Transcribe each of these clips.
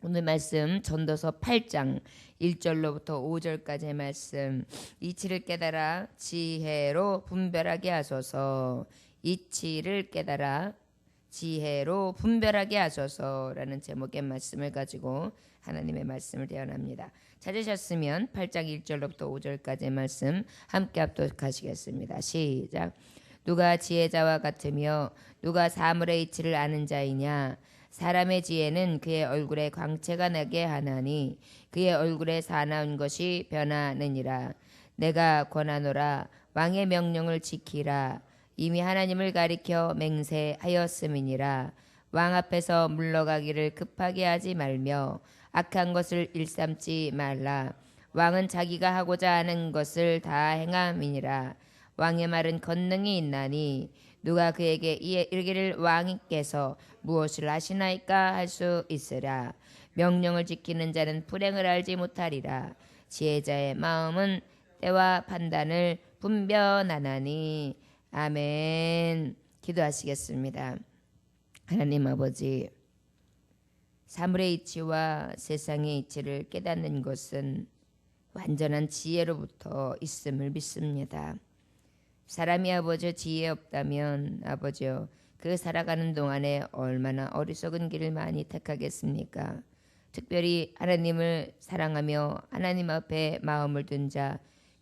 오늘 말씀 전도서 8장 1절로부터 5절까지의 말씀. 이치를 깨달아 지혜로 분별하게 하소서. 이치를 깨달아 지혜로 분별하게 하소서라는 제목의 말씀을 가지고 하나님의 말씀을 대언합니다. 찾으셨으면 8장 1절로부터 5절까지의 말씀 함께 합독하시겠습니다. 시작. 누가 지혜자와 같으며 누가 사물의 이치를 아는 자이냐. 사람의 지혜는 그의 얼굴에 광채가 나게 하나니 그의 얼굴에 사나운 것이 변하느니라. 내가 권하노라. 왕의 명령을 지키라. 이미 하나님을 가리켜 맹세하였음이니라. 왕 앞에서 물러가기를 급하게 하지 말며 악한 것을 일삼지 말라. 왕은 자기가 하고자 하는 것을 다 행함이니라. 왕의 말은 권능이 있나니 누가 그에게 이르기를 왕께서 무엇을 하시나이까 할 수 있으라. 명령을 지키는 자는 불행을 알지 못하리라. 지혜자의 마음은 때와 판단을 분별하나니. 아멘. 기도하시겠습니다. 하나님 아버지, 사물의 이치와 세상의 이치를 깨닫는 것은 완전한 지혜로부터 있음을 믿습니다. 사람이 아버지 지혜 없다면 아버지여 그 살아가는 동안에 얼마나 어리석은 길을 많이 택하겠습니까? 특별히 하나님을 사랑하며 하나님 앞에 마음을 둔 자,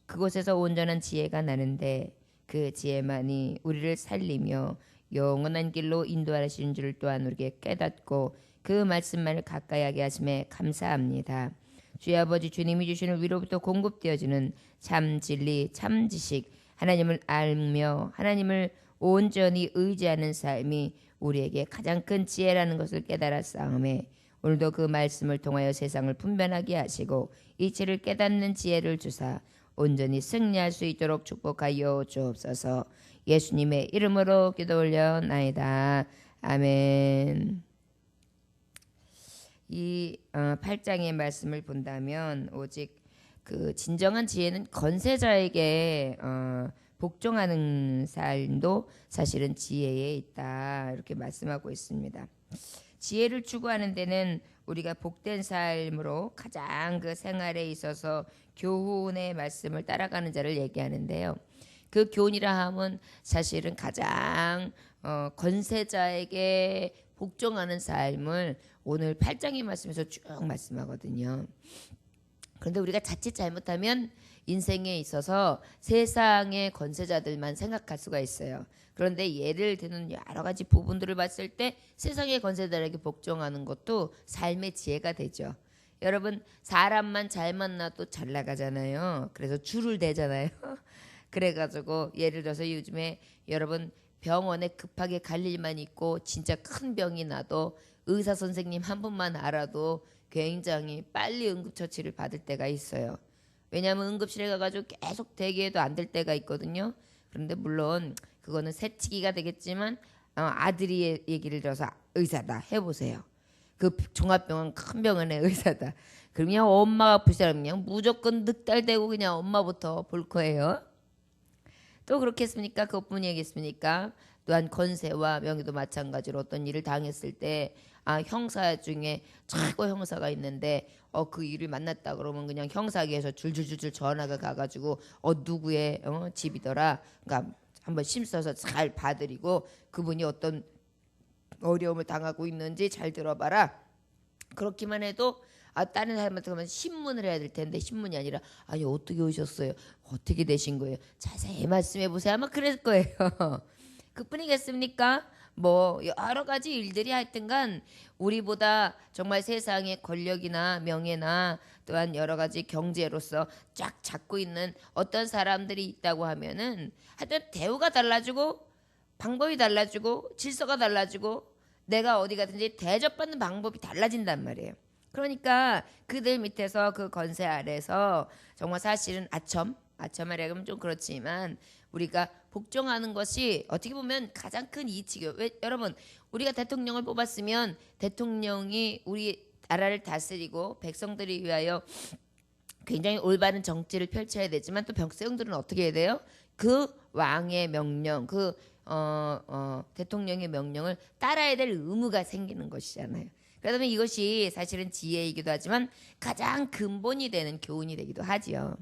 그곳에서 온전한 지혜가 나는데 그 지혜만이 우리를 살리며 영원한 길로 인도하시는 줄 또한 우리에게 깨닫고 그 말씀만을 가까이 하게 하심에 감사합니다. 주의 아버지 주님이 주시는 위로부터 공급되어지는 참 진리, 참 지식, 하나님을 알며 하나님을 온전히 의지하는 삶이 우리에게 가장 큰 지혜라는 것을 깨달았사오매 오늘도 그 말씀을 통하여 세상을 분별하게 하시고 이치를 깨닫는 지혜를 주사 온전히 승리할 수 있도록 축복하여 주옵소서. 예수님의 이름으로 기도 올려나이다. 아멘. 이 8장의 말씀을 본다면 오직 그 진정한 지혜는 건세자에게 복종하는 삶도 사실은 지혜에 있다, 이렇게 말씀하고 있습니다. 지혜를 추구하는 데는 우리가 복된 삶으로 가장 그 생활에 있어서 교훈의 말씀을 따라가는 자를 얘기하는데요. 그 교훈이라 함은 사실은 가장 건세자에게 복종하는 삶을 오늘 8장의 말씀에서 쭉 말씀하거든요. 그런데 우리가 자칫 잘못하면 인생에 있어서 세상의 건세자들만 생각할 수가 있어요. 그런데 예를 드는 여러 가지 부분들을 봤을 때 세상의 건세자에게 복종하는 것도 삶의 지혜가 되죠. 여러분, 사람만 잘 만나도 잘 나가잖아요. 그래서 줄을 대잖아요. 그래가지고 예를 들어서 요즘에 여러분 병원에 급하게 갈 일만 있고 진짜 큰 병이 나도 의사 선생님 한 분만 알아도 굉장히 빨리 응급처치를 받을 때가 있어요. 왜냐하면 응급실에 가가지고 계속 대기해도 안 될 때가 있거든요. 그런데 물론 그거는 새치기가 되겠지만 아들이 얘기를 들어서 의사다 해보세요. 그 종합병원 큰 병원의 의사다. 그러면 엄마가 아프시다면 그냥 무조건 늑달대고 그냥 엄마부터 볼 거예요. 또 그렇겠습니까? 그것뿐이겠습니까? 또한 건세와 명예도 마찬가지로 어떤 일을 당했을 때 형사 중에 최고 형사가 있는데 그 일을 만났다 그러면 그냥 형사계에서 줄줄줄줄 전화가 가가지고 누구의 집이더라. 그러니까 한번 심써서 잘 봐드리고 그분이 어떤 어려움을 당하고 있는지 잘 들어봐라. 그렇기만 해도 다른 사람한테 가면 신문을 해야 될 텐데 신문이 아니라 아니 어떻게 오셨어요? 어떻게 되신 거예요? 자세히 말씀해 보세요. 아마 그럴 거예요. 그뿐이겠습니까? 뭐 여러 가지 일들이 하여튼간 우리보다 정말 세상의 권력이나 명예나 또한 여러 가지 경제로서 쫙 잡고 있는 어떤 사람들이 있다고 하면은 하여튼 대우가 달라지고 방법이 달라지고 질서가 달라지고 내가 어디 가든지 대접받는 방법이 달라진단 말이에요. 그러니까 그들 밑에서 그 건세 아래서 정말 사실은 아첨하려면 좀 그렇지만 우리가 복종하는 것이 어떻게 보면 가장 큰 이치죠. 왜 여러분 우리가 대통령을 뽑았으면 대통령이 우리 나라를 다스리고 백성들을 위하여 굉장히 올바른 정치를 펼쳐야 되지만 또 백성들은 어떻게 해야 돼요? 그 왕의 명령, 그 대통령의 명령을 따라야 될 의무가 생기는 것이잖아요. 그러면 이것이 사실은 지혜이기도 하지만 가장 근본이 되는 교훈이 되기도 하지요.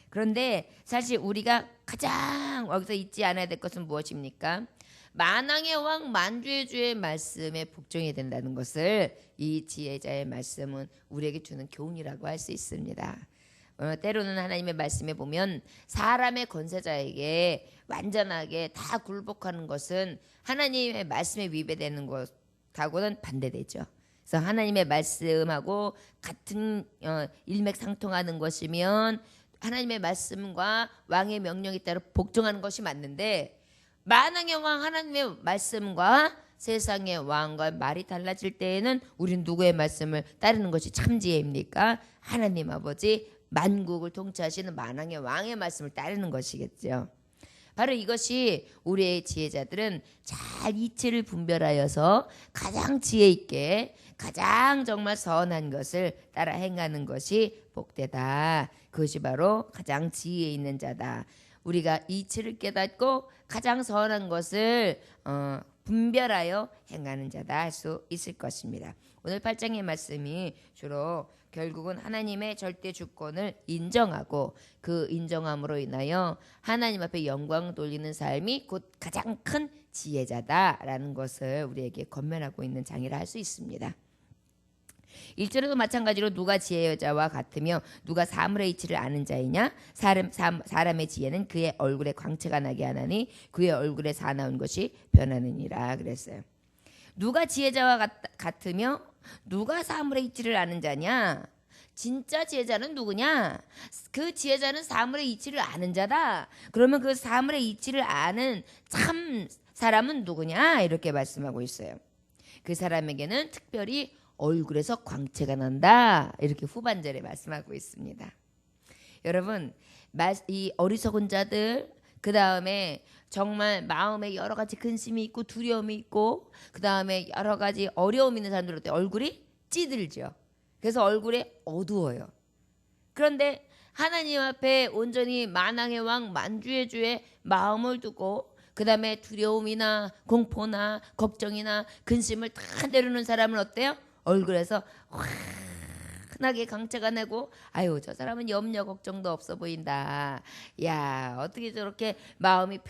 그런데 사실 우리가 가장 여기서 잊지 않아야 될 것은 무엇입니까? 만왕의 왕 만주의 주의 말씀에 복종이 된다는 것을 이 지혜자의 말씀은 우리에게 주는 교훈이라고 할 수 있습니다. 때로는 하나님의 말씀에 보면 사람의 권세자에게 완전하게 다 굴복하는 것은 하나님의 말씀에 위배되는 것하고는 반대되죠. 그래서 하나님의 말씀하고 같은 일맥상통하는 것이면 하나님의 말씀과 왕의 명령에 따라 복종하는 것이 맞는데, 만왕의 왕 하나님의 말씀과 세상의 왕과 말이 달라질 때에는 우리는 누구의 말씀을 따르는 것이 참지혜입니까? 하나님 아버지 만국을 통치하시는 만왕의 왕의 말씀을 따르는 것이겠죠. 바로 이것이 우리의 지혜자들은 잘 이치를 분별하여서 가장 지혜 있게 가장 정말 선한 것을 따라 행하는 것이 복되다. 그것이 바로 가장 지혜 있는 자다. 우리가 이치를 깨닫고 가장 선한 것을 분별하여 행하는 자다 할 수 있을 것입니다. 오늘 8장의 말씀이 주로 결국은 하나님의 절대 주권을 인정하고 그 인정함으로 인하여 하나님 앞에 영광 돌리는 삶이 곧 가장 큰 지혜자다라는 것을 우리에게 권면하고 있는 장이라 할 수 있습니다. 1절에도 마찬가지로 누가 지혜의 여자와 같으며 누가 사물의 이치를 아는 자이냐? 사람의 지혜는 그의 얼굴에 광채가 나게 하나니 그의 얼굴에 사나운 것이 변하느니라 그랬어요. 누가 지혜자와 같으며 누가 사물의 이치를 아는 자냐? 진짜 지혜자는 누구냐? 그 지혜자는 사물의 이치를 아는 자다. 그러면 그 사물의 이치를 아는 참 사람은 누구냐? 이렇게 말씀하고 있어요. 그 사람에게는 특별히 얼굴에서 광채가 난다. 이렇게 후반절에 말씀하고 있습니다. 여러분, 이 어리석은 자들, 그 다음에 정말 마음에 여러 가지 근심이 있고 두려움이 있고 그 다음에 여러 가지 어려움이 있는 사람들한테 얼굴이 찌들죠. 그래서 얼굴이 어두워요. 그런데 하나님 앞에 온전히 만왕의 왕 만주의 주의 마음을 두고 그 다음에 두려움이나 공포나 걱정이나 근심을 다 내려놓는 사람은 어때요? 얼굴에서 환하게 광채가 나고, 아유 저 사람은 염려 걱정도 없어 보인다. 야 어떻게 저렇게 마음이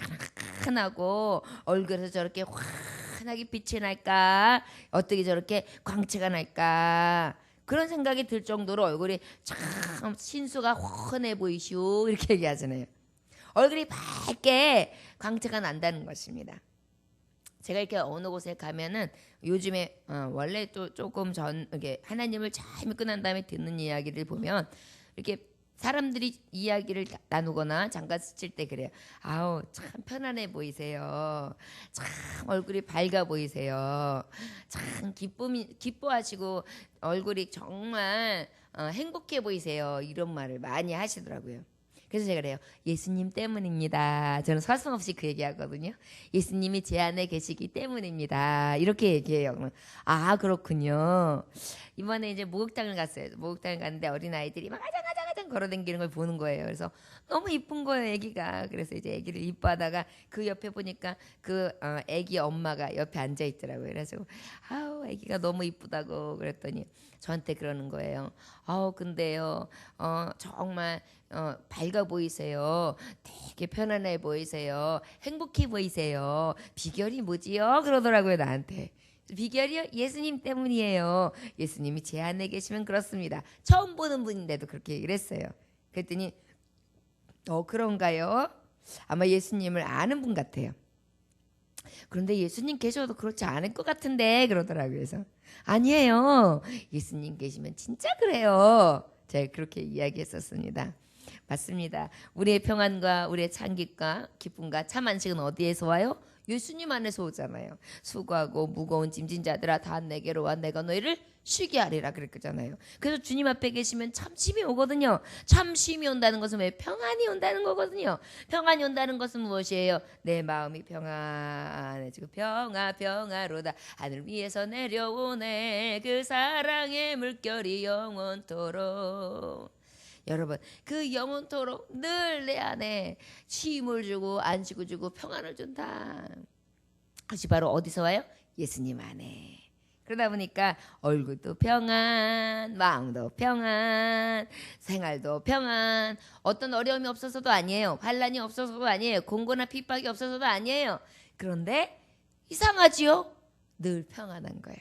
편안하고 얼굴에서 저렇게 환하게 빛이 날까? 어떻게 저렇게 광채가 날까? 그런 생각이 들 정도로 얼굴이 참 신수가 훤해 보이시오 이렇게 얘기하잖아요. 얼굴이 밝게 광채가 난다는 것입니다. 제가 이렇게 어느 곳에 가면은 요즘에 원래 또 조금 이렇게 하나님을 잘 믿고 난 다음에 듣는 이야기를 보면 이렇게 사람들이 이야기를 나누거나 잠깐 스칠 때 그래요. 아우 참 편안해 보이세요. 참 얼굴이 밝아 보이세요. 참 기뻐하시고 얼굴이 정말 행복해 보이세요. 이런 말을 많이 하시더라고요. 그래서 제가 그래요. 예수님 때문입니다. 저는 서슴없이 그 얘기하거든요. 예수님이 제 안에 계시기 때문입니다. 이렇게 얘기해요. 아 그렇군요. 이번에 이제 목욕탕을 갔어요. 목욕탕을 갔는데 어린아이들이 막 아장아장 걸어다니는 걸 보는 거예요. 그래서 너무 이쁜 거예요, 애기가. 그래서 이제 애기를 이뻐하다가 그 옆에 보니까 그 애기 엄마가 옆에 앉아 있더라고요. 그래서 아우 애기가 너무 이쁘다고 그랬더니 저한테 그러는 거예요. 근데요 정말 밝아 보이세요. 되게 편안해 보이세요. 행복해 보이세요. 비결이 뭐지요? 그러더라고요, 나한테. 비결이요? 예수님 때문이에요. 예수님이 제 안에 계시면 그렇습니다. 처음 보는 분인데도 그렇게 얘기를 했어요. 그랬더니 그런가요? 아마 예수님을 아는 분 같아요. 그런데 예수님 계셔도 그렇지 않을 것 같은데 그러더라고요. 그래서 아니에요. 예수님 계시면 진짜 그래요. 제가 그렇게 이야기했었습니다. 맞습니다. 우리의 평안과 우리의 찬깃과 기쁨과 참 안식은 어디에서 와요? 예수님 안에서 오잖아요. 수고하고 무거운 짐진 자들아 다 내게로 와 내가 너희를 쉬게 하리라 그랬잖아요. 그래서 주님 앞에 계시면 참 쉼이 오거든요. 참 쉼이 온다는 것은 왜? 평안이 온다는 거거든요. 평안이 온다는 것은 무엇이에요? 내 마음이 평안해지고 평화로다 하늘 위에서 내려오네 그 사랑의 물결이 영원토록. 여러분 그 영원토록 늘 내 안에 쉼을 주고 안식을 주고 평안을 준다. 그것이 바로 어디서 와요? 예수님 안에. 그러다 보니까 얼굴도 평안, 마음도 평안, 생활도 평안. 어떤 어려움이 없어서도 아니에요. 환란이 없어서도 아니에요. 공고나 핍박이 없어서도 아니에요. 그런데 이상하지요? 늘 평안한 거예요.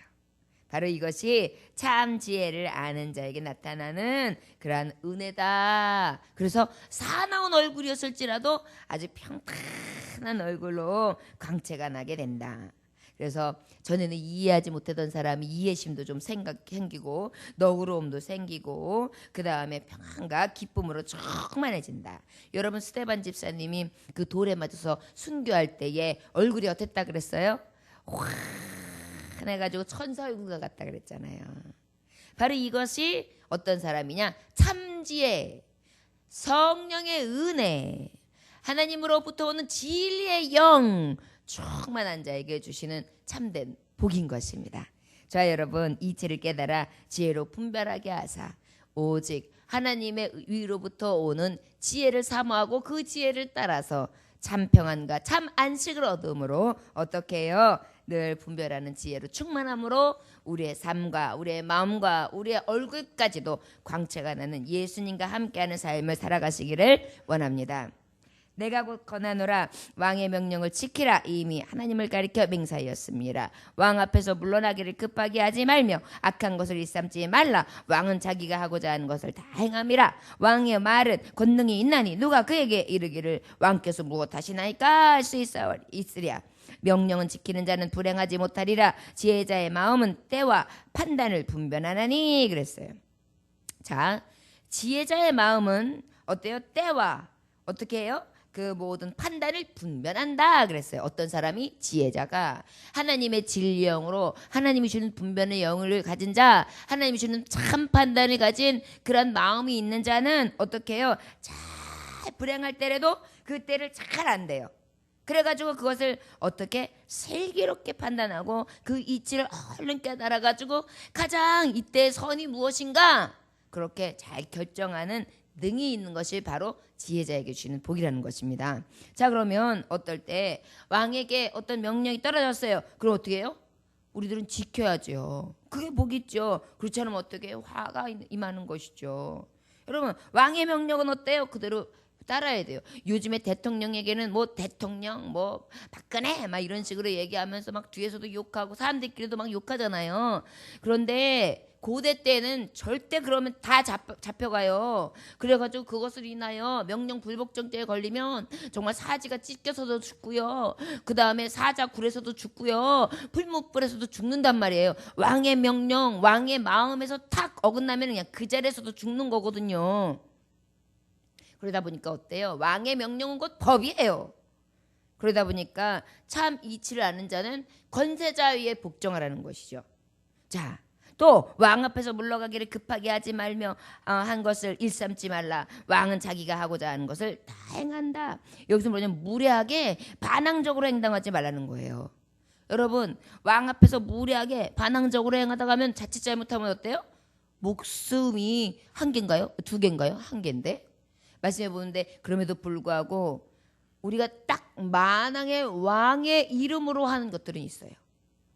바로 이것이 참 지혜를 아는 자에게 나타나는 그러한 은혜다. 그래서 사나운 얼굴이었을지라도 아주 평탄한 얼굴로 광채가 나게 된다. 그래서 전에는 이해하지 못하던 사람이 이해심도 좀 생기고 너그러움도 생기고 그 다음에 평안과 기쁨으로 충만해진다. 여러분 스테반 집사님이 그 돌에 맞아서 순교할 때에 얼굴이 어땠다 그랬어요? 해가지고 천사용사 같다 그랬잖아요. 바로 이것이 어떤 사람이냐? 참지혜, 성령의 은혜, 하나님으로부터 오는 진리의 영 충만한 자에게 주시는 참된 복인 것입니다. 자, 여러분 이치를 깨달아 지혜로 분별하게 하사 오직 하나님의 위로부터 오는 지혜를 사모하고 그 지혜를 따라서 참 평안과 참 안식을 얻음으로 어떻게 해요? 늘 분별하는 지혜로 충만함으로 우리의 삶과 우리의 마음과 우리의 얼굴까지도 광채가 나는 예수님과 함께하는 삶을 살아가시기를 원합니다. 내가 곧 권하노라 왕의 명령을 지키라 이미 하나님을 가리켜 맹사하였습니다. 왕 앞에서 물러나기를 급하게 하지 말며 악한 것을 일삼지 말라. 왕은 자기가 하고자 하는 것을 다 행함이라. 왕의 말은 권능이 있나니 누가 그에게 이르기를 왕께서 무엇하시나이까 할 수 있으랴. 명령은 지키는 자는 불행하지 못하리라. 지혜자의 마음은 때와 판단을 분별하나니 그랬어요. 자, 지혜자의 마음은 어때요? 때와 어떻게 해요? 그 모든 판단을 분별한다 그랬어요. 어떤 사람이 지혜자가 하나님의 진리 영으로 하나님이 주는 분별의 영을 가진 자, 하나님이 주는 참 판단을 가진 그런 마음이 있는 자는 어떻게 해요? 잘 불행할 때라도 그 때를 잘 안대요. 그래가지고 그것을 어떻게 슬기롭게 판단하고 그 이치를 얼른 깨달아가지고 가장 이때의 선이 무엇인가 그렇게 잘 결정하는 능이 있는 것이 바로 지혜자에게 주는 복이라는 것입니다. 자, 그러면 어떨 때 왕에게 어떤 명령이 떨어졌어요. 그럼 어떻게 해요? 우리들은 지켜야죠. 그게 복이죠. 그렇지 않으면 어떻게 해요? 화가 임하는 것이죠. 여러분 왕의 명령은 어때요? 그대로 따라야 돼요. 요즘에 대통령에게는 뭐 대통령 뭐 박근혜 막 이런 식으로 얘기하면서 막 뒤에서도 욕하고 사람들끼리도 막 욕하잖아요. 그런데 고대 때는 절대 그러면 다 잡혀가요. 그래가지고 그것을 인하여 명령 불복종죄에 걸리면 정말 사지가 찢겨서도 죽고요. 그 다음에 사자 굴에서도 죽고요. 풀무불에서도 죽는단 말이에요. 왕의 명령, 왕의 마음에서 탁 어긋나면 그냥 그 자리에서도 죽는 거거든요. 그러다 보니까 어때요? 왕의 명령은 곧 법이에요. 그러다 보니까 참 이치를 아는 자는 권세자 위에 복종하라는 것이죠. 자, 또 왕 앞에서 물러가기를 급하게 하지 말며 한 것을 일삼지 말라. 왕은 자기가 하고자 하는 것을 다 행한다. 여기서 뭐냐면 무례하게 반항적으로 행동하지 말라는 거예요. 여러분 왕 앞에서 무례하게 반항적으로 행하다 가면 자칫 잘못하면 어때요? 목숨이 한 개인가요? 두 개인가요? 한 개인데 말씀해 보는데 그럼에도 불구하고 우리가 딱 만왕의 왕의 이름으로 하는 것들은 있어요.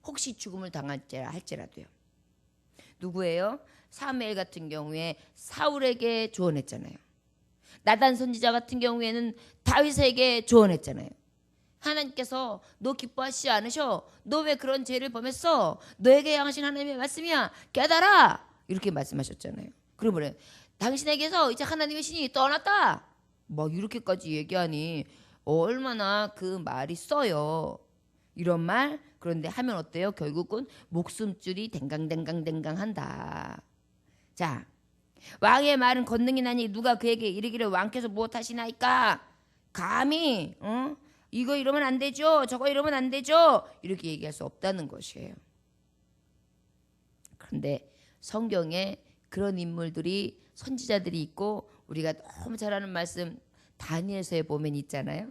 혹시 죽음을 할지라도요. 누구예요? 사무엘 같은 경우에 사울에게 조언했잖아요. 나단 선지자 같은 경우에는 다윗에게 조언했잖아요. 하나님께서 너 기뻐하시지 않으셔? 너 왜 그런 죄를 범했어? 너에게 향하신 하나님의 말씀이야. 깨달아. 이렇게 말씀하셨잖아요. 그러면 당신에게서 이제 하나님의 신이 떠났다. 막 이렇게까지 얘기하니 얼마나 그 말이 써요. 이런 말 그런데 하면 어때요? 결국은 목숨줄이 댕강댕강댕강 한다. 자, 왕의 말은 권능이 나니 누가 그에게 이르기를 왕께서 무엇하시나이까? 감히 이거 이러면 안 되죠. 저거 이러면 안 되죠. 이렇게 얘기할 수 없다는 것이에요. 그런데 성경에 그런 인물들이 선지자들이 있고 우리가 너무 잘 아는 말씀 다니엘서에 보면 있잖아요.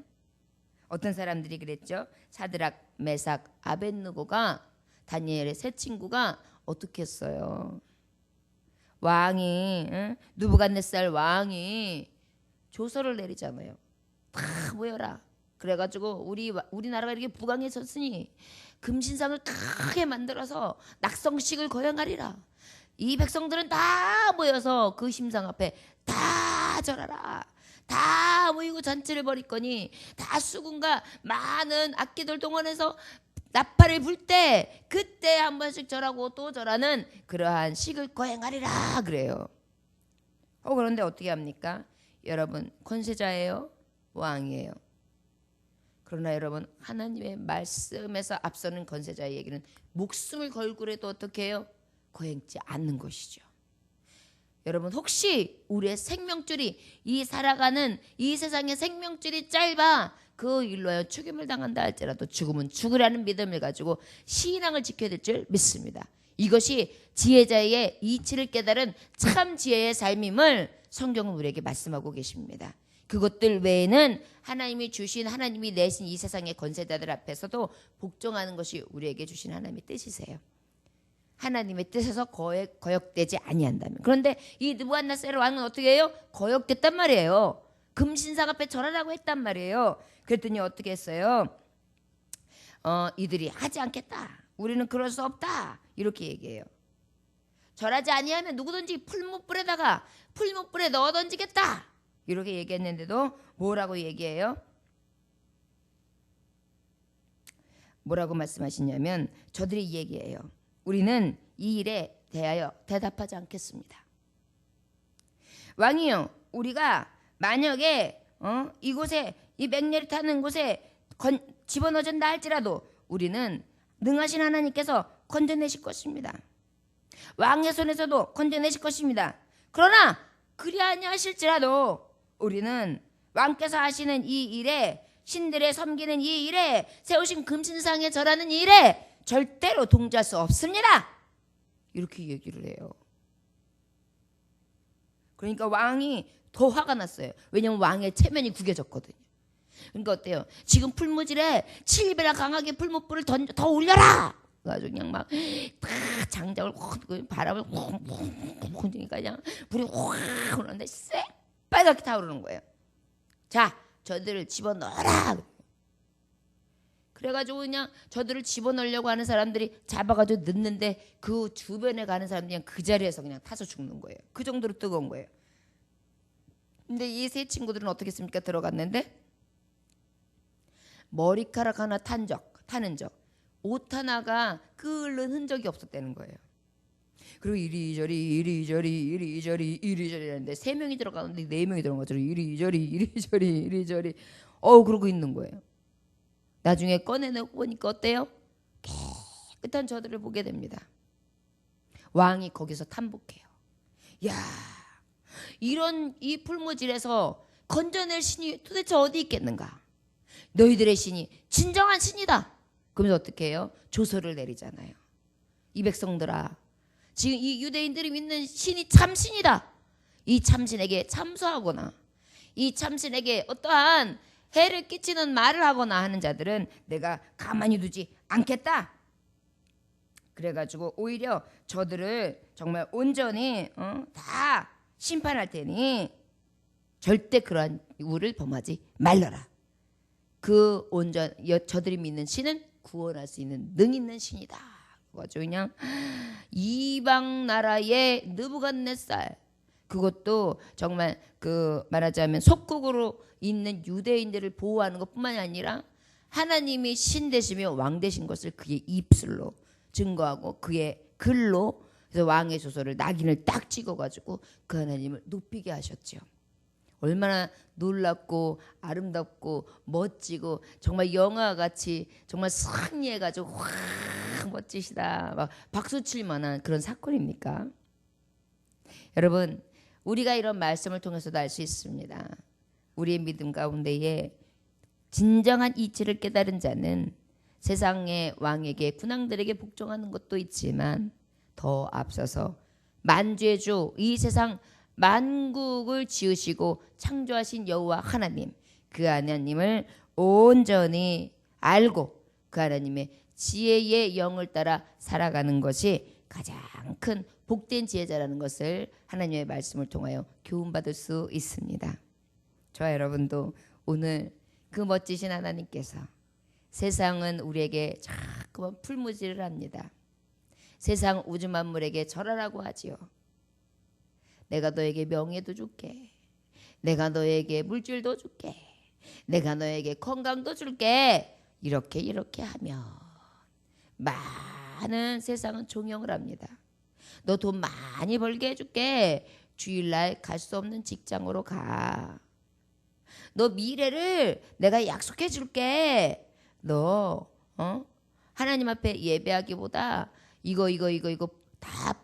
어떤 사람들이 그랬죠. 사드락, 메삭, 아벳느고가 다니엘의 세 친구가 어떻게 했어요. 왕이 느부갓네살 왕이 조서를 내리잖아요. 다 모여라. 그래가지고 우리나라가 이렇게 부강해졌으니 금신상을 크게 만들어서 낙성식을 거행하리라. 이 백성들은 다 모여서 그 심상 앞에 다 절하라. 다 모이고 잔치를 벌일 거니 다 수군과 많은 악기들 동원해서 나팔을 불 때 그때 한 번씩 절하고 또 절하는 그러한 식을 거행하리라 그래요. 그런데 어떻게 합니까? 여러분, 권세자예요? 왕이에요? 그러나 여러분, 하나님의 말씀에서 앞서는 권세자의 얘기는 목숨을 걸고라도 어떻게 해요? 거행치 않는 것이죠. 여러분, 혹시 우리의 생명줄이, 이 살아가는 이 세상의 생명줄이 짧아 그 일로 하여 죽임을 당한다 할지라도 죽으면 죽으라는 믿음을 가지고 신앙을 지켜야 될 줄 믿습니다. 이것이 지혜자의 이치를 깨달은 참 지혜의 삶임을 성경은 우리에게 말씀하고 계십니다. 그것들 외에는 하나님이 주신, 하나님이 내신 이 세상의 권세자들 앞에서도 복종하는 것이 우리에게 주신 하나님의 뜻이세요. 하나님의 뜻에서 거역되지 아니한다면. 그런데 이 느부갓네살 왕은 어떻게 해요? 거역됐단 말이에요. 금신상 앞에 절하라고 했단 말이에요. 그랬더니 어떻게 했어요? 이들이 하지 않겠다. 우리는 그럴 수 없다. 이렇게 얘기해요. 절하지 아니하면 누구든지 풀무불에 넣어 던지겠다. 이렇게 얘기했는데도 뭐라고 얘기해요? 뭐라고 말씀하시냐면 저들이 얘기해요. 우리는 이 일에 대하여 대답하지 않겠습니다. 왕이요, 우리가 만약에 이곳에 이 맹렬히 타는 곳에 집어넣어준다 할지라도 우리는 능하신 하나님께서 건져내실 것입니다. 왕의 손에서도 건져내실 것입니다. 그러나 그리 아니하실지라도 우리는 왕께서 하시는 이 일에, 신들의 섬기는 이 일에, 세우신 금신상에 절하는 이 일에 절대로 동조할 수 없습니다. 이렇게 얘기를 해요. 그러니까 왕이 더 화가 났어요. 왜냐하면 왕의 체면이 구겨졌거든요. 그러니까 어때요? 지금 풀무질에 7배나 강하게 풀무불을 더 올려라. 그래가지고 그냥 막 장작을 바람을 그러니까 그냥 불이 확 오는데 새빨갛게 타오르는 거예요. 자, 저들을 집어넣어라. 그래가지고 그냥 저들을 집어넣으려고 하는 사람들이 잡아가지고 넣는데 그 주변에 가는 사람들이 그냥 그 자리에서 그냥 타서 죽는 거예요. 그 정도로 뜨거운 거예요. 근데 이 세 친구들은 어떻게 했습니까? 들어갔는데 머리카락 하나 타는 적, 옷 하나가 끓는 흔적이 없었다는 거예요. 그리고 이리저리 하는데 3명이 들어가는데 4명이 들어간 것처럼 이리저리 그러고 있는 거예요. 나중에 꺼내놓고 보니까 어때요? 깨끗한 저들을 보게 됩니다. 왕이 거기서 탐복해요. 야, 이런 이 풀무질에서 건져낼 신이 도대체 어디 있겠는가? 너희들의 신이 진정한 신이다. 그러면서 어떻게 해요? 조서를 내리잖아요. 이 백성들아, 지금 이 유대인들이 믿는 신이 참신이다. 이 참신에게 참소하거나 이 참신에게 어떠한 해를 끼치는 말을 하거나 하는 자들은 내가 가만히 두지 않겠다. 그래가지고 오히려 저들을 정말 온전히 다 심판할 테니 절대 그러한 우를 범하지 말라라. 그 저들이 믿는 신은 구원할 수 있는 능 있는 신이다. 그래가지고 그냥 이방 나라의 느부갓네살, 그것도 정말 그 말하자면 속국으로 있는 유대인들을 보호하는 것뿐만이 아니라 하나님이 신 되시며 왕 되신 것을 그의 입술로 증거하고 그의 글로, 그래서 왕의 조서를 낙인을 딱 찍어가지고 그 하나님을 높이게 하셨죠. 얼마나 놀랍고 아름답고 멋지고 정말 영화같이 정말 승리해가지고 확 멋지시다 막 박수칠 만한 그런 사건입니까? 여러분, 우리가 이런 말씀을 통해서도 알 수 있습니다. 우리의 믿음 가운데에 진정한 이치를 깨달은 자는 세상의 왕에게, 군왕들에게 복종하는 것도 있지만 더 앞서서 만주의 주, 이 세상 만국을 지으시고 창조하신 여호와 하나님, 그 하나님을 온전히 알고 그 하나님의 지혜의 영을 따라 살아가는 것이 가장 큰 복된 지혜자라는 것을 하나님의 말씀을 통하여 교훈받을 수 있습니다. 저와 여러분도 오늘 그 멋지신 하나님께서 세상은 우리에게 자꾸만 풀무질을 합니다. 세상 우주 만물에게 절하라고 하지요. 내가 너에게 명예도 줄게. 내가 너에게 물질도 줄게. 내가 너에게 건강도 줄게. 이렇게 하면 많은 세상은 종용을 합니다. 너 돈 많이 벌게 해줄게. 주일날 갈 수 없는 직장으로 가. 너 미래를 내가 약속해 줄게. 너 하나님 앞에 예배하기보다 이거 다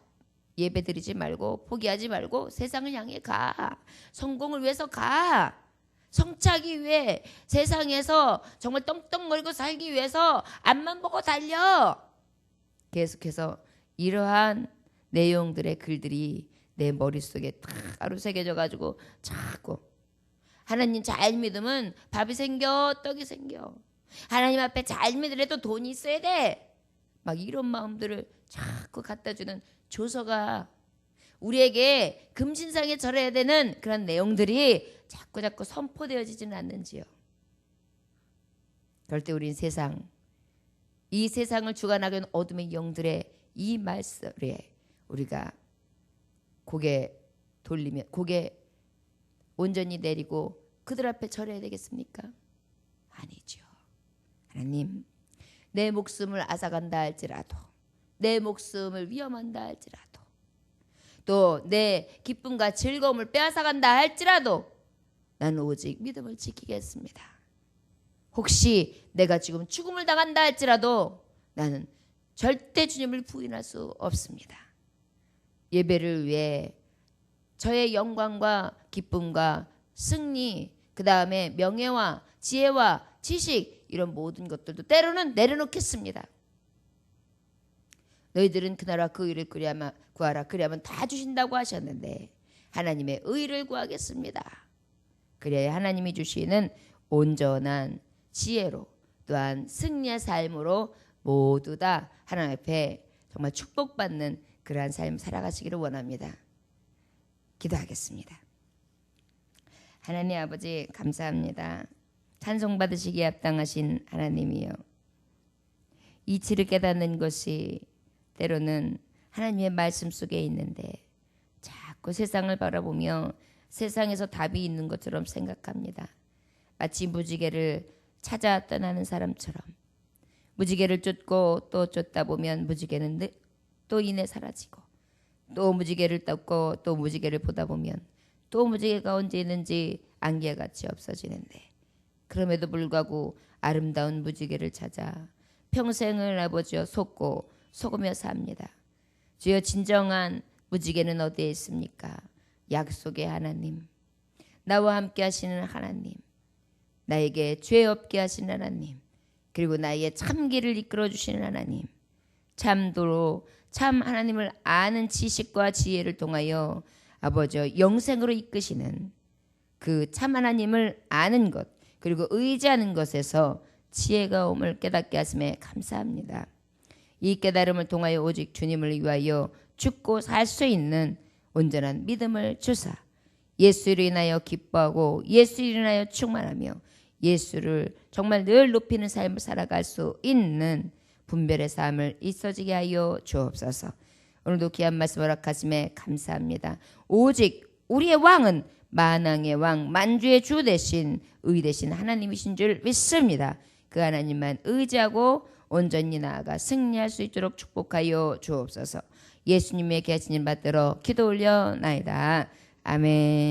예배 드리지 말고 포기하지 말고 세상을 향해 가. 성공을 위해서 가. 성취하기 위해 세상에서 정말 떵떵 걸고 살기 위해서 앞만 보고 달려. 계속해서 이러한 내용들의 글들이 내 머릿속에 따로 새겨져 가지고 자꾸 하나님 잘 믿으면 밥이 생겨 떡이 생겨. 하나님 앞에 잘 믿으려도 돈이 있어야 돼. 막 이런 마음들을 자꾸 갖다 주는 조서가 우리에게 금신상에 절해야 되는 그런 내용들이 자꾸 선포되어지지는 않는지요. 그럴 때 우린 이 세상을 주관하게 하는 어둠의 영들의 이 말씀에 우리가 고개 온전히 내리고 그들 앞에 절해야 되겠습니까? 아니죠. 하나님, 내 목숨을 앗아간다 할지라도, 내 목숨을 위험한다 할지라도, 또 내 기쁨과 즐거움을 빼앗아간다 할지라도 나는 오직 믿음을 지키겠습니다. 혹시 내가 지금 죽음을 당한다 할지라도 나는 절대 주님을 부인할 수 없습니다. 예배를 위해 저의 영광과 기쁨과 승리, 그 다음에 명예와 지혜와 지식 이런 모든 것들도 때로는 내려놓겠습니다. 너희들은 그 나라 그 의를 구하라. 그리하면 다 주신다고 하셨는데 하나님의 의를 구하겠습니다. 그래야 하나님이 주시는 온전한 지혜로 또한 승리의 삶으로 모두 다 하나님 앞에 정말 축복받는 그러한 삶 살아가시기를 원합니다. 기도하겠습니다. 하나님 아버지 감사합니다. 찬송 받으시기에 합당하신 하나님이요. 이치를 깨닫는 것이 때로는 하나님의 말씀 속에 있는데 자꾸 세상을 바라보며 세상에서 답이 있는 것처럼 생각합니다. 마치 무지개를 찾아 떠나는 사람처럼 무지개를 쫓고 또 쫓다 보면 무지개는 또 이내 사라지고 또 무지개를 떴고 또 무지개를 보다 보면 또 무지개가 언제 있는지 안개같이 없어지는데 그럼에도 불구하고 아름다운 무지개를 찾아 평생을 아버지여 속으며 삽니다. 주여 진정한 무지개는 어디에 있습니까? 약속의 하나님, 나와 함께 하시는 하나님, 나에게 죄 없게 하시는 하나님, 그리고 나의 참 길을 이끌어 주시는 하나님, 참도로 참 하나님을 아는 지식과 지혜를 통하여 아버지 영생으로 이끄시는 그 참 하나님을 아는 것 그리고 의지하는 것에서 지혜가 옴을 깨닫게 하심에 감사합니다. 이 깨달음을 통하여 오직 주님을 위하여 죽고 살 수 있는 온전한 믿음을 주사 예수를 인하여 기뻐하고 예수를 인하여 충만하며 예수를 정말 늘 높이는 삶을 살아갈 수 있는 분별의 삶을 있어지게 하여 주옵소서. 오늘도 귀한 말씀 허락하심에 감사합니다. 오직 우리의 왕은 만왕의 왕 만주의 주 대신 의 대신 하나님이신 줄 믿습니다. 그 하나님만 의지하고 온전히 나아가 승리할 수 있도록 축복하여 주옵소서. 예수님의 계신 일 받들어 기도 올려나이다. 아멘.